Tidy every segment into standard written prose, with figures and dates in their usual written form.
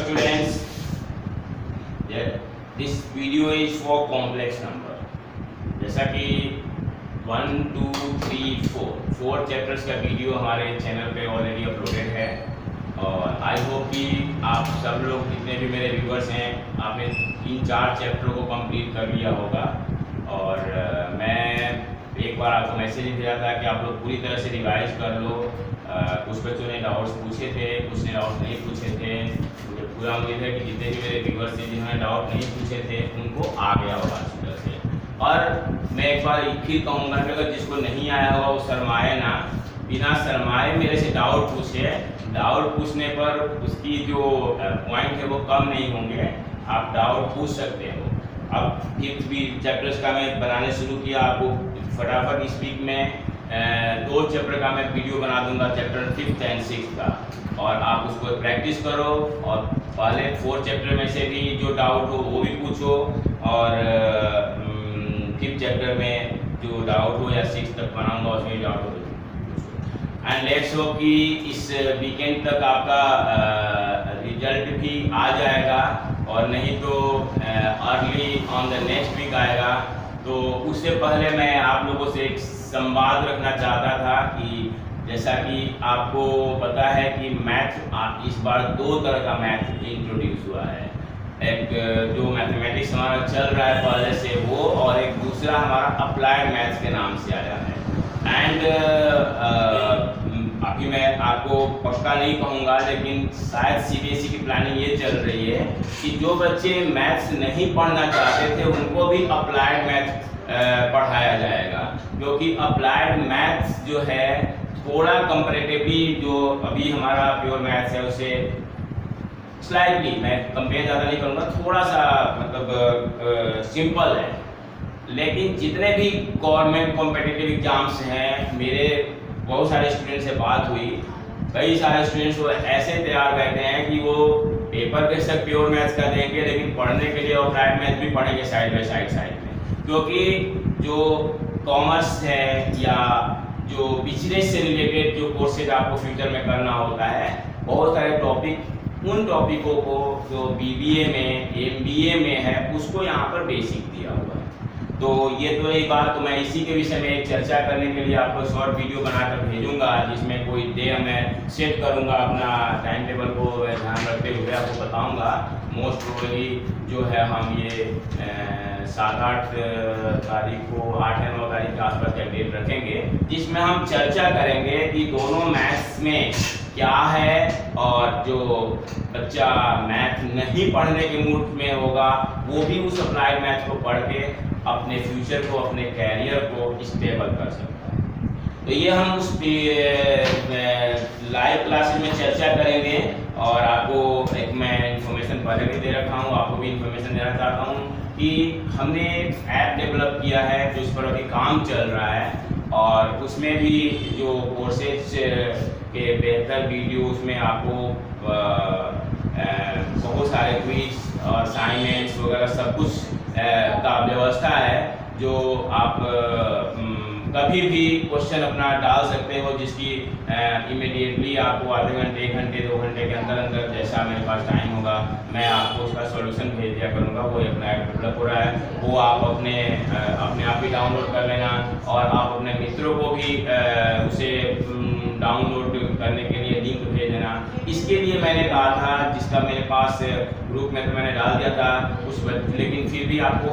students, this video is for complex number. जैसा कि 1, 2, 3, 4 chapters का वीडियो हमारे चैनल पे ऑलरेडी अपलोडेड है और आई होप कि आप सब लोग जितने भी मेरे व्यूअर्स हैं आपने 3-4 चैप्टरों को कंप्लीट कर लिया होगा। और मैं एक बार आपको मैसेज दिया था कि आप लोग पूरी तरह से रिवाइज कर लो। कुछ बच्चों ने डाउट्स पूछे थे, कुछ ने डाउट नहीं पूछे थे। मुझे पूरा उम्मीद है कि जितने भी मेरे व्यूअर्स थे जिन्होंने डाउट नहीं पूछे थे उनको आ गया होगा अच्छी तरह से। और मैं एक बार फिर कहूँगा कि अगर जिसको नहीं आया होगा वो शर्माए ना, बिना शर्माए मेरे से डाउट पूछे। डाउट पूछने पर उसकी जो पॉइंट है वो कम नहीं होंगे, आप डाउट पूछ सकते हो। अब फिफ्थ भी चैप्टर्स का मैं बनाने शुरू किया, आपको फटाफट इस वीक में 2 चैप्टर का मैं वीडियो बना दूंगा, चैप्टर 5th एंड 6th का, और आप उसको प्रैक्टिस करो और पहले 4 चैप्टर में से भी जो डाउट हो वो भी पूछो और 5th चैप्टर में जो डाउट हो या 6th तक बनाऊंगा उसमें डाउट हो पूछो। एंड लेट्स होप कि इस वीकेंड तक आपका रिजल्ट भी आ जाएगा और नहीं तो early on the next week आएगा। तो उससे पहले मैं आप लोगों से एक संवाद रखना चाहता था कि जैसा कि आपको पता है कि मैथ इस बार 2 तरह का मैथ इंट्रोड्यूस हुआ है। एक जो मैथमेटिक्स हमारा चल रहा है पहले से वो, और एक दूसरा हमारा अप्लाइड मैथ्स के नाम से आया है। एंड अभी मैं आपको पक्का नहीं कहूँगा लेकिन शायद सीबीएसई की प्लानिंग ये चल रही है कि जो बच्चे मैथ्स नहीं पढ़ना चाहते थे उनको भी अप्लाइड मैथ पढ़ाया जाएगा, क्योंकि अप्लाइड मैथ्स जो है थोड़ा कंपैरेटिवली जो अभी हमारा प्योर मैथ्स है उसे स्लाइटली, मैं कंपेयर ज़्यादा नहीं करूँगा, थोड़ा सा मतलब सिंपल है। लेकिन जितने भी गवर्नमेंट कॉम्पिटिटिव एग्जाम्स हैं, मेरे बहुत सारे स्टूडेंट से बात हुई, कई सारे स्टूडेंट्स वो ऐसे तैयार बैठे हैं कि वो पेपर बेशक प्योर मैथ्स का देंगे लेकिन पढ़ने के लिए अप्लाइड मैथ भी पढ़ेंगे साइड बाई साइड में, क्योंकि जो कॉमर्स है या जो बिजनेस से रिलेटेड जो कोर्सेज आपको फ्यूचर में करना होता है, बहुत सारे टॉपिक उन टॉपिकों को जो बीबीए में एमबीए में है उसको यहाँ पर बेसिक दिया हुआ है। तो ये तो एक बात, तो मैं इसी के विषय में एक चर्चा करने के लिए आपको शॉर्ट वीडियो बनाकर भेजूंगा, जिसमें कोई डे मैं सेट करूंगा, अपना टाइम टेबल को ध्यान रखते हुए आपको बताऊंगा। मोस्ट प्रोबेबली जो है हम ये 7-8 तारीख को, 8 या 9 तारीख के आसपास का डेट रखेंगे, जिसमें हम चर्चा करेंगे कि दोनों मैथ्स में क्या है, और जो बच्चा मैथ नहीं पढ़ने के मूड में होगा वो भी उस अप्लाइड मैथ को पढ़ के अपने फ्यूचर को, अपने कैरियर को स्टेबल कर सकता है। तो ये हम उस लाइव क्लासेस में चर्चा करेंगे और आपको एक मैं इन्फॉर्मेशन पहले भी दे रखा हूँ, आपको भी इन्फॉर्मेशन देना चाहता हूँ कि हमने एक ऐप डेवलप किया है जो इस पर अभी काम चल रहा है, और उसमें भी जो कोर्सेज के बेहतर वीडियो, उसमें आपको बहुत सारे क्विज और असाइनमेंट्स वगैरह सब कुछ का व्यवस्था है, जो आप कभी भी क्वेश्चन अपना डाल सकते हो, जिसकी इमीडिएटली आपको आधे घंटे, 1 घंटे, 2 घंटे के अंदर अंदर जैसा मेरे पास टाइम होगा मैं आपको उसका सॉल्यूशन भेज दिया करूँगा। वो अपना ऐप डेवलप हो रहा है, वो आप अपने आप ही डाउनलोड कर लेना और आप अपने मित्रों को भी उसे डाउनलोड करने के लिए लिंक भेज देना। इसके लिए मैंने कहा था, जिसका मेरे पास ग्रुप में तो मैंने डाल दिया था उस वक्त, लेकिन फिर भी आपको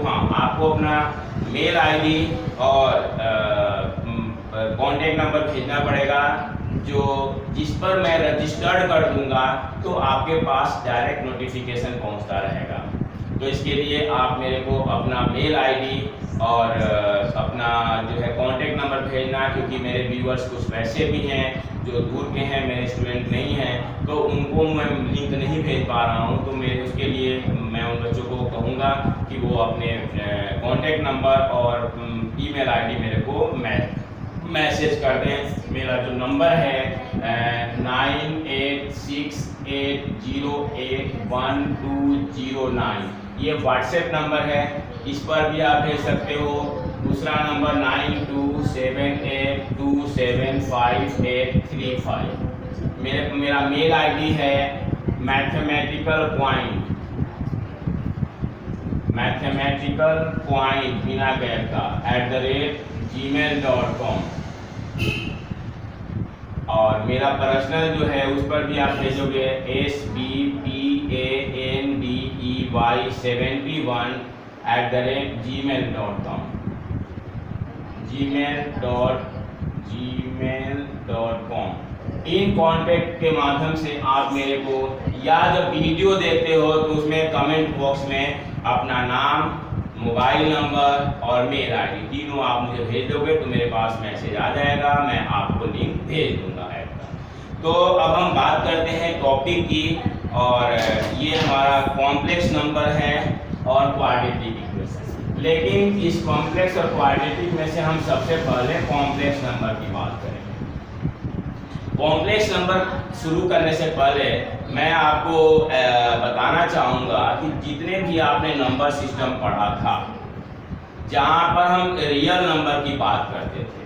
अपना मेल आईडी और कॉन्टेक्ट नंबर भेजना पड़ेगा, जो जिस पर मैं रजिस्टर्ड कर दूंगा तो आपके पास डायरेक्ट नोटिफिकेशन पहुंचता रहेगा। तो इसके लिए आप मेरे को अपना मेल आईडी और अपना जो है कॉन्टेक्ट नंबर भेजना, क्योंकि मेरे व्यूअर्स कुछ वैसे भी हैं जो दूर के हैं, मेरे स्टूडेंट नहीं हैं, तो उनको मैं लिंक नहीं भेज पा रहा हूं। तो मैं उसके लिए मैं उन बच्चों को कहूँगा कि वो अपने कॉन्टेक्ट नंबर और ईमेल आईडी मेरे को मैसेज कर दें। मेरा जो नंबर है 9868081209, ये व्हाट्सएप नंबर है, इस पर भी आप भेज सकते हो। दूसरा नंबर 9278275835। मेरा मेल आईडी है मैथमेटिकल पॉइंट बिना गैप का @gmail.com। और मेरा पर्सनल जो है उस पर भी आप भेजोगे SBPANDEY71 gmail.com। इन कॉन्टेक्ट के माध्यम से आप मेरे को, या जब वीडियो देखते हो तो उसमें कमेंट बॉक्स में अपना नाम, मोबाइल नंबर और मेल आईडी तीनों आप मुझे भेज दोगे तो मेरे पास मैसेज आ जाएगा, मैं आपको लिंक भेज दूंगा ऐप का। तो अब हम बात करते हैं टॉपिक की, और ये हमारा कॉम्प्लेक्स नंबर है और क्वाड्रेटिक इक्वेशन। लेकिन इस कॉम्प्लेक्स और क्वाड्रेटिक में से हम सबसे पहले कॉम्प्लेक्स नंबर की बात करेंगे। कॉम्प्लेक्स नंबर शुरू करने से पहले मैं आपको बताना चाहूँगा कि जितने भी आपने नंबर सिस्टम पढ़ा था, जहाँ पर हम रियल नंबर की बात करते थे,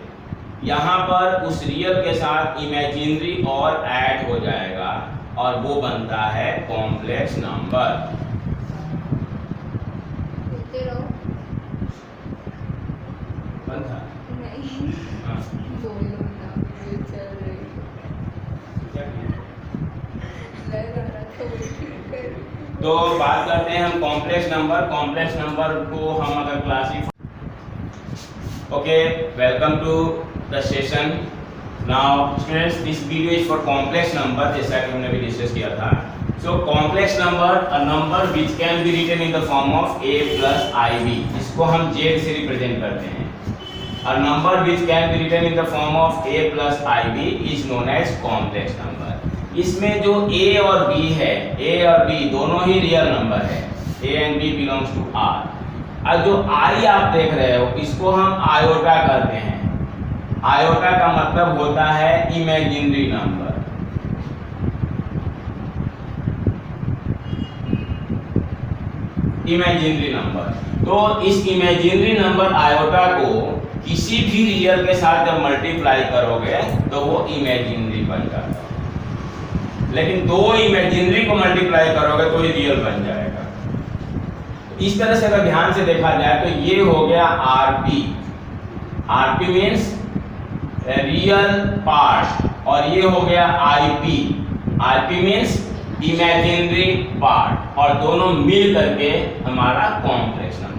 यहाँ पर उस रियल के साथ इमेजिनरी और ऐड हो जाएगा और वो बनता है कॉम्प्लेक्स नंबर। बनता तो बात करते हैं हम कॉम्प्लेक्स नंबर को हम अगर classify. Okay, welcome to the session. Now students, this video is for complex number, जैसा कि हमने भी डिस्कस किया था। So complex number, a number which can be written in the form of a plus ib, इसको हम z से represent करते हैं। A number which can be written in the form of a plus ib is known as complex number। इसमें जो a और b है, a और b दोनों ही रियल नंबर है, a and b belongs to r। और जो i आप देख रहे हो इसको हम आयोटा कहते हैं। आयोटा का मतलब होता है इमेजिनरी नंबर। तो इस इमेजिनरी नंबर आयोटा को किसी भी रियल के साथ जब मल्टीप्लाई करोगे तो वो इमेजिनरी बन जाता है, लेकिन दो इमेजिनरी को मल्टीप्लाई करोगे तो ये रियल बन जाएगा। इस तरह से अगर ध्यान से देखा जाए तो ये हो गया RP. RP means real part, और ये हो गया IP. IP means imaginary part, और दोनों मिल करके हमारा कॉम्प्लेक्स नंबर।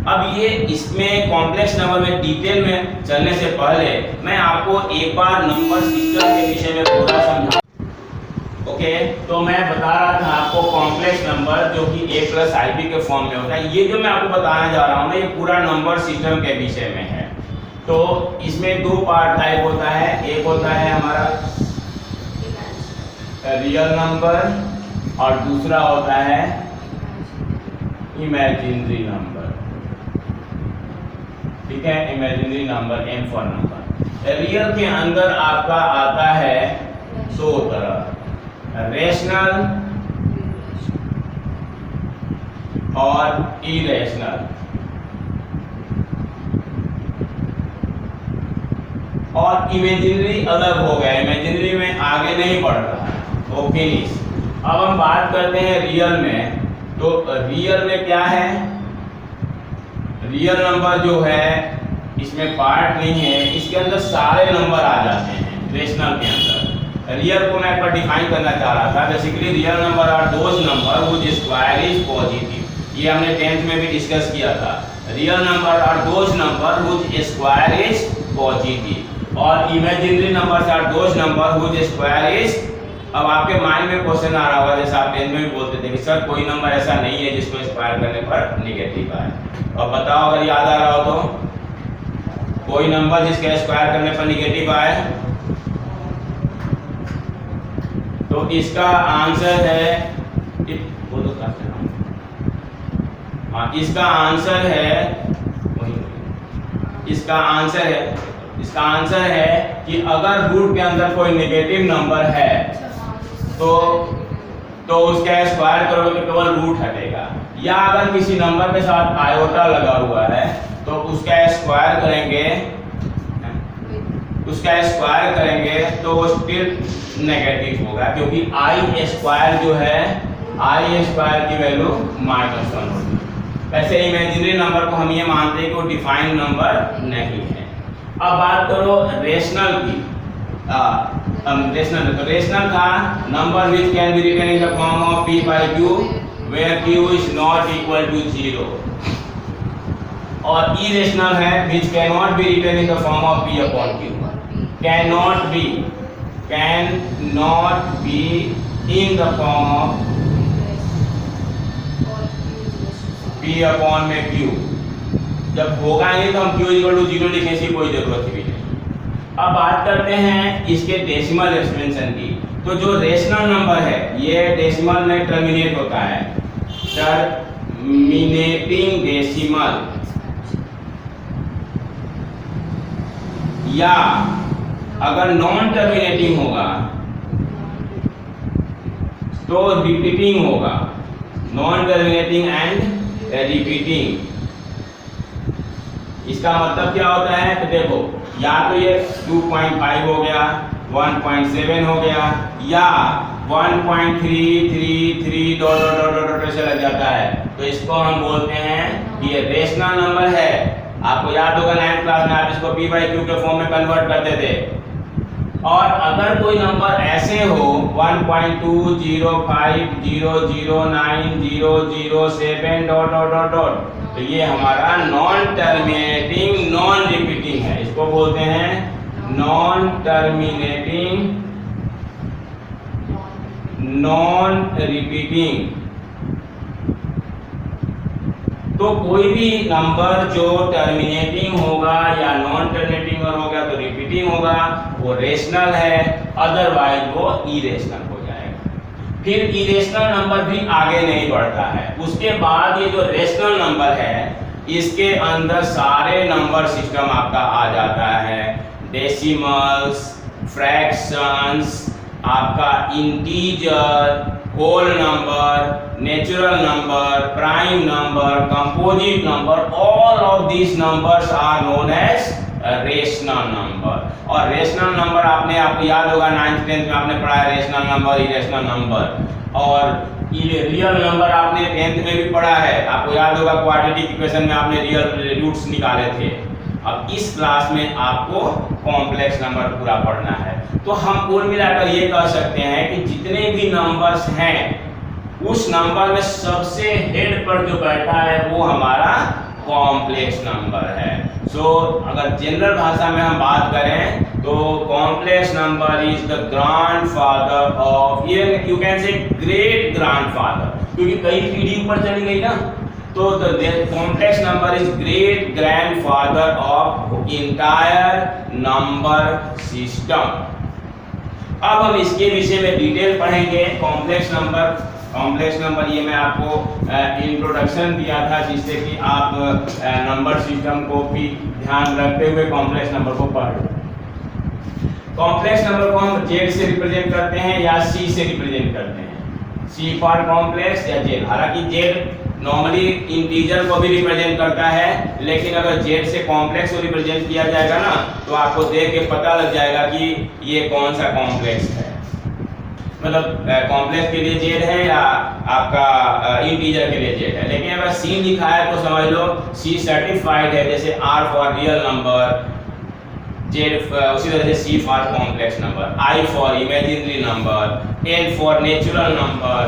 अब ये इसमें कॉम्प्लेक्स नंबर में डिटेल में चलने से पहले मैं आपको एक बार नंबर सिस्टम के विषय में पूरा समझा। ओके, तो मैं बता रहा था आपको कॉम्प्लेक्स नंबर जो कि a plus ib के फॉर्म में होता है। ये जो मैं आपको बताने जा रहा हूँ ना, ये पूरा नंबर सिस्टम के विषय में है। तो इसमें दो पार्ट टाइप होता है, एक होता है हमारा रियल नंबर और दूसरा होता है इमेजिनरी नंबर। ठीक है, imaginary number, m for number. Real के अंदर आपका आता है दो तरह, रेशनल और इरेशनल। और इमेजिनरी अलग हो गया, इमेजिनरी में आगे नहीं बढ़ रहा है, वो फिनिश। अब हम बात करते हैं रियल में। तो रियल में क्या है, रियल नंबर जो है इसमें पार्ट नहीं है, इसके अंदर सारे नंबर आ जाते हैं रेशनल के अंदर। रियल को मैं एक बार डिफाइन करना चाह रहा था। Basically real number are those number which square is positive, ये हमने 10th में भी डिस्कस किया था। Real number are those number which square is positive, और imaginary numbers are those number which square is. अब आपके माइंड में क्वेश्चन आ रहा होगा, जैसे आप 10th में भी बोलते थे कि सर कोई नंबर ऐसा नहीं है जिसको स्क्वायर करने पर नेगेटिव आए। अब बताओ, अगर याद आ रहा हो तो कोई नंबर जिसके स्क्वायर करने पर नेगेटिव आए, तो इसका आंसर है, इसका आंसर है कि अगर रूट के अंदर कोई नेगेटिव नंबर है तो उसका स्क्वायर करोगे तो केवल रूट हटेगा, या अगर किसी नंबर के साथ आयोटा लगा हुआ है तो उसका स्क्वायर करेंगे उसका स्क्वायर करेंगे तो वो स्टिल नेगेटिव होगा, क्योंकि आई स्क्वायर जो है, आई स्क्वायर की वैल्यू -1 होगी। वैसे इमेजिनरी नंबर को हम ये मानते हैं कि वो डिफाइंड नंबर नहीं है। अब बात करो रेशनल की। रेशनल का number which can be written in the form of p by q where q is not equal to 0, और इरेशनल है which cannot be written in the form of p upon q, cannot be in the form of p upon में q, जब होगा नहीं तो हम q equal to 0 लिखने की कोई जरूरत भी नहीं। अब बात करते हैं इसके डेसिमल एक्सपेंशन की। तो जो रेशनल नंबर है ये डेसिमल में टर्मिनेट होता है, टर्मिनेटिंग डेसिमल, या अगर नॉन टर्मिनेटिंग होगा तो रिपीटिंग होगा, नॉन टर्मिनेटिंग एंड रिपीटिंग। इसका मतलब क्या होता है? तो देखो, या तो ये 2.5 हो गया, 1.7 हो गया, या 1.333 डॉट डॉट डॉट डॉट से लग जाता है, तो इसको हम बोलते हैं कि ये रेशनल नंबर है। आपको याद होगा 9th क्लास में आप इसको p by q के फॉर्म में कन्वर्ट करते थे। और अगर कोई नंबर ऐसे हो 1.205009007 डॉट डॉट डॉट डॉट, तो ये हमारा नॉन टर्मिनेटिंग नॉन रिपीटिंग है। इसको बोलते हैं नॉन टर्मिनेटिंग नॉन रिपीटिंग। तो कोई भी नंबर जो टर्मिनेटिंग होगा या नॉन टर्मिनेटिंग हो गया तो रिपीटिंग होगा, वो रेशनल है, अदरवाइज वो इरेशनल हो जाएगा। फिर इरेशनल नंबर भी आगे नहीं बढ़ता है। उसके बाद ये जो रेशनल नंबर है इसके अंदर सारे नंबर सिस्टम आपका आ जाता है, डेसिमल्स, फ्रैक्शंस, आपका integer, whole number, natural number, prime number, composite number, all of these numbers are known as rational number. और रेशनल नंबर आपको याद होगा 9th 10th में आपने पढ़ा है, रेशनल नंबर, इरेशनल नंबर। और रियल नंबर आपने 10th में भी पढ़ा है, आपको याद होगा क्वाड्रेटिक इक्वेशन में आपने रियल रूट्स निकाले थे। अब इस क्लास में आपको कॉम्प्लेक्स नंबर पूरा पढ़ना है। तो हम कुल मिलाकर ये कह सकते हैं कि जितने भी नंबर्स हैं उस नंबर में सबसे हेड पर जो बैठा है वो हमारा कॉम्प्लेक्स नंबर है। सो अगर जनरल भाषा में हम बात करें तो complex number is the grandfather of, you can say great grandfather, क्योंकि कई पीढ़ी ऊपर चली गई ना, तो the complex number is great grandfather of entire number system. अब हम इसके विषय में डिटेल पढ़ेंगे। कॉम्प्लेक्स नंबर ये मैं आपको इंट्रोडक्शन दिया था, जिससे कि आप नंबर सिस्टम को भी ध्यान रखते हुए कॉम्प्लेक्स नंबर को पढ़ लो। कॉम्प्लेक्स नंबर को हम z से रिप्रेजेंट करते हैं या c से रिप्रेजेंट करते हैं, c फॉर कॉम्प्लेक्स या z। हालांकि z नॉर्मली इंटीजर को भी रिप्रेजेंट करता है, लेकिन अगर z से कॉम्प्लेक्स को रिप्रेजेंट किया जाएगा ना तो आपको देख के पता लग जाएगा कि ये कौन सा कॉम्प्लेक्स है। मतलब कॉम्प्लेक्स के लिए z है या आपका इंटीजर के लिए z है। लेकिन अगर c लिखा है तो समझ लो c सर्टिफाइड है, जैसे r for real number, z उसी तरह से c for complex number, i for imaginary number, n for natural number,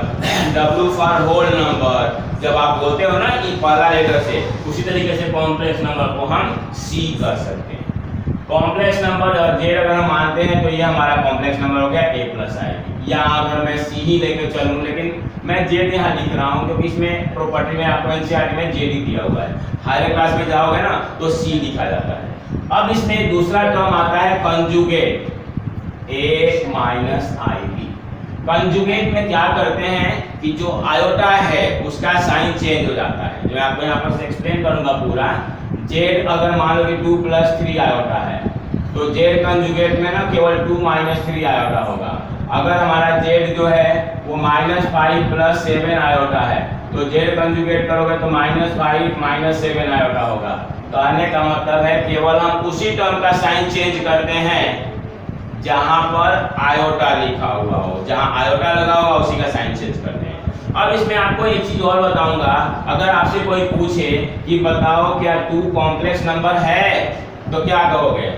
w for whole number. जब आप बोलते हो ना कि पहला लेटर से, उसी तरीके से कॉम्प्लेक्स नंबर को हम c कर सकते हैं। कॉम्प्लेक्स नंबर और z अगर हम मानते हैं तो ये हमारा कॉम्प्लेक्स नंबर हो गया a प्लस आई। या अगर मैं c ही लेकर चलूं, लेकिन मैं z यहाँ लिख रहा हूँ क्योंकि इसमें प्रॉपर्टी में आपको एनसीईआरटी में z ही दिया हुआ है। हायर क्लास में जाओगे ना तो c लिखा जाता है। अब इसमें दूसरा टर्म आता है conjugate, a minus i b. Conjugate में क्या करते हैं कि जो आयोटा है उसका साइन चेंज हो जाता है, जो मैं आपको यहाँ पर से एक्सप्लेन करूंगा पूरा। z अगर मान लो कि 2 + 3 आयोटा है तो z कंजुगेट में ना केवल 2 - 3 आयोटा होगा। अगर हमारा z जो है वो -5 + 7 आयोटा है, तो जेड कंजुगेट करोगे तो -5 - 7 आयोटा होगा। कहने का मतलब है केवल हम उसी टर्म का साइन चेंज करते हैं जहां पर आयोटा लिखा हुआ हो, जहां आयोटा लगा हुआ उसी का साइन चेंज करते हैं। अब इसमें आपको एक चीज और बताऊंगा, अगर आपसे कोई पूछे कि बताओ क्या 2 कॉम्प्लेक्स नंबर है, तो क्या कहोगे?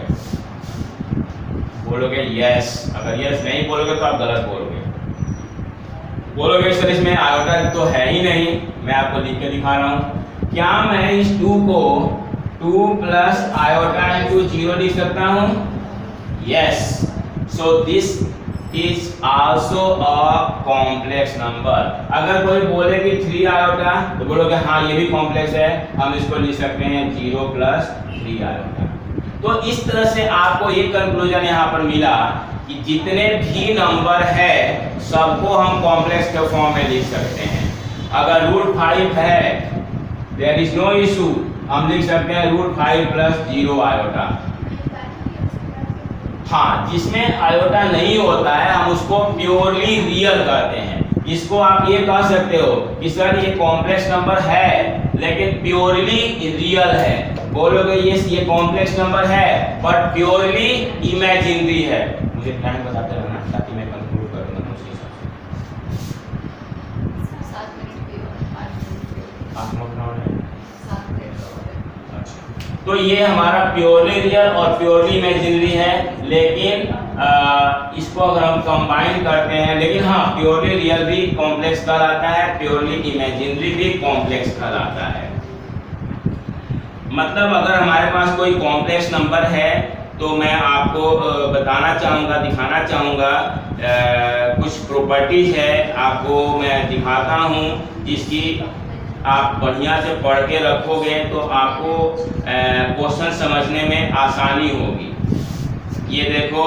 बोलोगे यस। अगर यस नहीं बोलोगे तो आप गलत बोलोगे सर इसमें आयोटा तो है ही नहीं। मैं आपको लिख के दिखा रहा हूं। क्या मैं इस 2 को 2 + आयोटा × 0 लिख सकता हूं? Yes. So this is also a complex number. अगर कोई बोले कि 3 आयोटा तो बोलोगे हाँ ये भी कॉम्प्लेक्स है, हम इसको लिख सकते हैं 0 + 3 आयोटा। तो इस तरह से आपको एक कंक्लूजन यहाँ पर मिला कि जितने भी नंबर है सबको हम कॉम्प्लेक्स के फॉर्म में लिख सकते हैं। अगर √5 है देयर इज नो इशू, हम लिख सकते हैं √5 + 0 आयोटा। हाँ, जिसमें आयोटा नहीं होता है हम उसको प्योरली रियल कहते हैं। इसको आप ये कह सकते हो कि सर ये कॉम्प्लेक्स नंबर है लेकिन प्योरली रियल है। बोलोगे ये कॉम्प्लेक्स नंबर है बट प्योरली इमेजिनरी है। मुझे टाइम बताते रहना ताकि मैं कंक्लूड कर दूं उसके हिसाब से। 7 मिनट 8 मिनट तो ये हमारा प्योरली रियल और प्योरली इमेजिनरी है, लेकिन इसको अगर हम कंबाइन करते हैं, लेकिन हाँ प्योरली रियल भी कॉम्प्लेक्स कहलाता है, प्योरली इमेजिनरी भी कॉम्प्लेक्स कहलाता है। मतलब अगर हमारे पास कोई कॉम्प्लेक्स नंबर है तो मैं आपको बताना चाहूँगा, दिखाना चाहूँगा कुछ प्रॉपर्टीज है आपको मैं दिखाता हूँ जिसकी आप बढ़िया से पढ़ के रखोगे तो आपको क्वेश्चन समझने में आसानी होगी। ये देखो,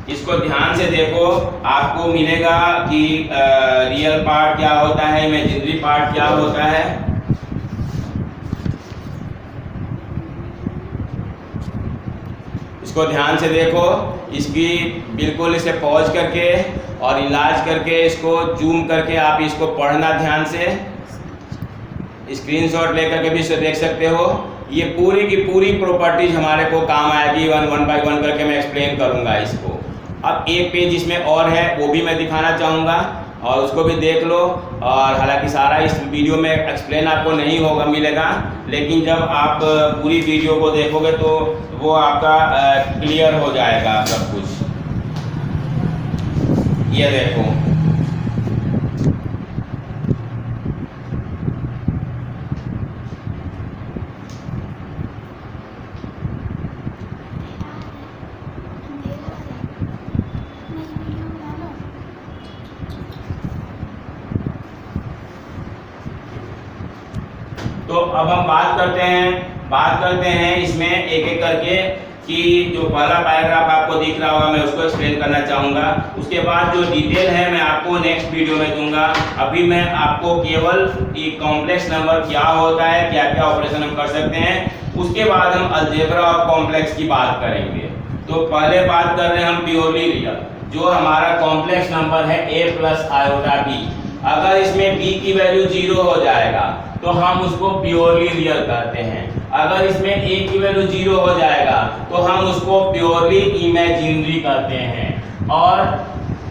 इसको ध्यान से देखो, आपको मिलेगा कि रियल पार्ट क्या होता है, इमेजिनरी पार्ट क्या होता है। इसको ध्यान से देखो, इसकी बिल्कुल इसे पॉज करके और इलाज करके इसको जूम करके आप इसको पढ़ना ध्यान से, स्क्रीनशॉट लेकर के भी इसे देख सकते हो। ये पूरी की पूरी प्रॉपर्टीज हमारे को काम आएगी, वन बाय वन करके मैं एक्सप्लेन करूंगा इसको। अब एक पेज इसमें और है वो भी मैं दिखाना चाहूँगा और उसको भी देख लो। और हालांकि सारा इस वीडियो में एक्सप्लेन आपको नहीं होगा मिलेगा, लेकिन जब आप पूरी वीडियो को देखोगे तो वो आपका क्लियर हो जाएगा सब कुछ। ये देखो, तो अब हम बात करते हैं इसमें एक एक करके कि जो पहला पैराग्राफ आपको दिख रहा होगा मैं उसको एक्सप्लेन करना चाहूँगा। उसके बाद जो डिटेल है मैं आपको नेक्स्ट वीडियो में दूंगा। अभी मैं आपको केवल एक कॉम्प्लेक्स नंबर क्या होता है, क्या क्या ऑपरेशन हम कर सकते हैं, उसके बाद हम अलजेब्रा ऑफ कॉम्प्लेक्स की बात करेंगे। तो पहले बात कर रहे हैं हम प्योरली रियल। जो हमारा कॉम्प्लेक्स नंबर है a + आयोटा b, अगर इसमें b की वैल्यू 0 हो जाएगा तो हम उसको प्योरली रियल कहते हैं। अगर इसमें a की वैल्यू 0 हो जाएगा तो हम उसको प्योरली इमेजिनरी कहते हैं। और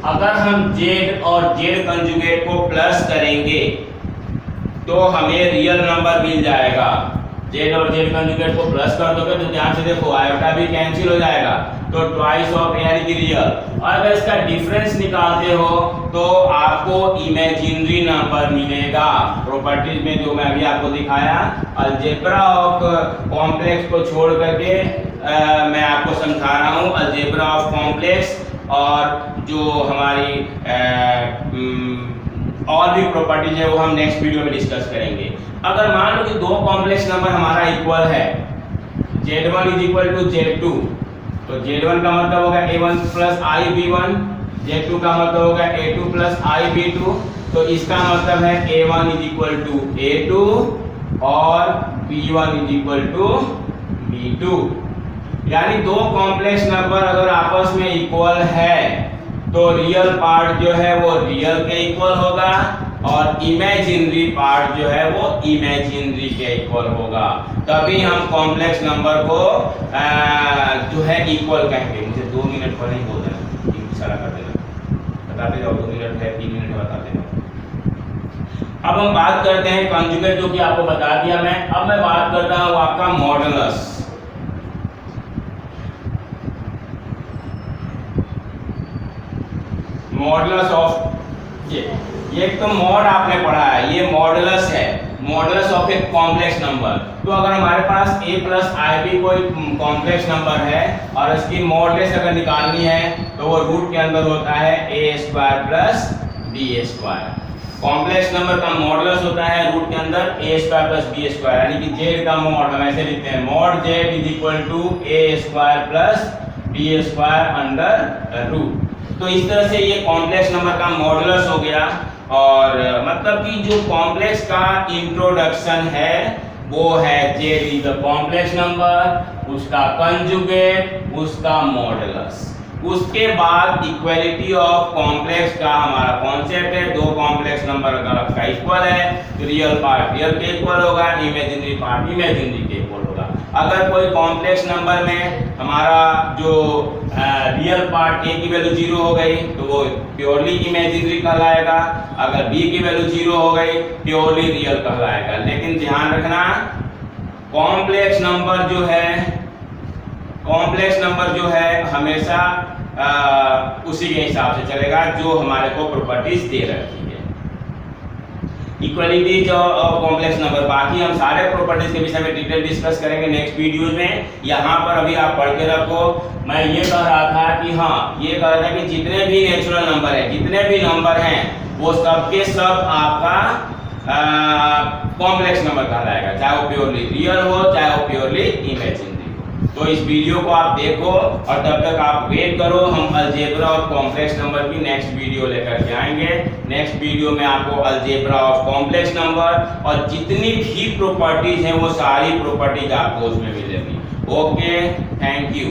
अगर हम z और z कंजुगेट को प्लस करेंगे तो हमें रियल नंबर मिल जाएगा। z और z कंजुगेट को प्लस कर दोगे तो ध्यान से देखो आयोटा भी कैंसिल हो जाएगा, तो ट्वाइस ऑफ यानी कि रियल। और अगर इसका डिफरेंस निकालते हो तो आपको इमेजिनरी नंबर मिलेगा। प्रॉपर्टीज में जो मैं अभी आपको दिखाया, अलजेब्रा ऑफ कॉम्प्लेक्स को छोड़ करके मैं आपको समझा रहा हूँ अलजेब्रा ऑफ कॉम्प्लेक्स और जो हमारी और भी प्रॉपर्टीज है वो हम नेक्स्ट वीडियो में डिस्कस करेंगे। अगर मान लो कि दो कॉम्प्लेक्स नंबर हमारा इक्वल है, z1 = z2, तो z1 का मतलब होगा a1 + ib1, z2 का मतलब होगा a2 + ib2। तो इसका मतलब है a1 = a2 और b1 = b2। यानी दो कॉम्प्लेक्स नंबर अगर आपस में इक्वल है तो रियल पार्ट जो है वो रियल के इक्वल होगा और इमेजिनरी पार्ट जो है वो इमेजिनरी के इक्वल होगा, तभी हम कॉम्प्लेक्स नंबर को जो है इक्वल कहेंगे। मुझे 2 मिनट पर नहीं बोल देना, इशारा कर देना, बताते जाओ, 2 मिनट है, 3 मिनट बताते जाओ। अब हम बात करते हैं कंजुगेट, जो कि आपको बता दिया मैं। अब मैं बात करता हूँ आपका मॉडुलस। मॉडुलस ऑफ ये एक तो मॉड आपने पढ़ा है, ये मॉडुलस है, मॉडुलस ऑफ एक कॉम्प्लेक्स नंबर। तो अगर हमारे पास a प्लस ib कोई कॉम्प्लेक्स नंबर है और इसकी मॉडुलस अगर निकालनी है तो वो रूट के अंदर होता है a square plus b square. Complex number का मॉडुलस होता है रूट के अंदर a square plus b square, यानी कि z का मॉड हम ऐसे लिखते हैं, mod z is equal to a square plus b square under root. तो इस तरह से ये कॉम्प्लेक्स नंबर का मॉडुलस हो गया। और मतलब कि जो कॉम्प्लेक्स का इंट्रोडक्शन है वो है z is the complex number, उसका कंजुगेट, उसका मॉडुलस। उसके बाद इक्वलिटी ऑफ कॉम्प्लेक्स का हमारा कॉन्सेप्ट है, दो कॉम्प्लेक्स नंबर अगर आपका इक्वल है तो रियल पार्ट रियल के इक्वल होगा, इमेजिनरी पार्ट इमेजिनरी के इक्वल होगा। अगर कोई कॉम्प्लेक्स नंबर में हमारा जो रियल पार्ट a की वैल्यू 0 हो गई तो वो प्योरली इमेजिनरी कहलाएगा, अगर b की वैल्यू 0 हो गई प्योरली रियल कहलाएगा। लेकिन ध्यान रखना कॉम्प्लेक्स नंबर जो है हमेशा उसी के हिसाब से चलेगा जो हमारे को प्रॉपर्टीज दे रखी है। इक्वलिटी जो कॉम्प्लेक्स नंबर, बाकी हम सारे प्रॉपर्टीज के विषय में डिटेल डिस्कस करेंगे नेक्स्ट वीडियोज में। यहाँ पर अभी आप पढ़ के रखो। मैं ये कह रहा था कि ये कह रहा था कि जितने भी नेचुरल नंबर है, जितने भी नंबर हैं वो सब के सब आपका कॉम्प्लेक्स नंबर कहलाएगा, चाहे वो प्योरली रियल हो चाहे वो प्योरली इमेजिनरी। तो इस वीडियो को आप देखो और तब तक आप वेट करो, हम अलजेब्रा और कॉम्प्लेक्स नंबर की नेक्स्ट वीडियो लेकर के आएंगे। नेक्स्ट वीडियो में आपको अलजेब्रा ऑफ कॉम्प्लेक्स नंबर और जितनी भी प्रॉपर्टीज हैं वो सारी प्रॉपर्टीज आपको उसमें मिलेगी। Okay, thank you.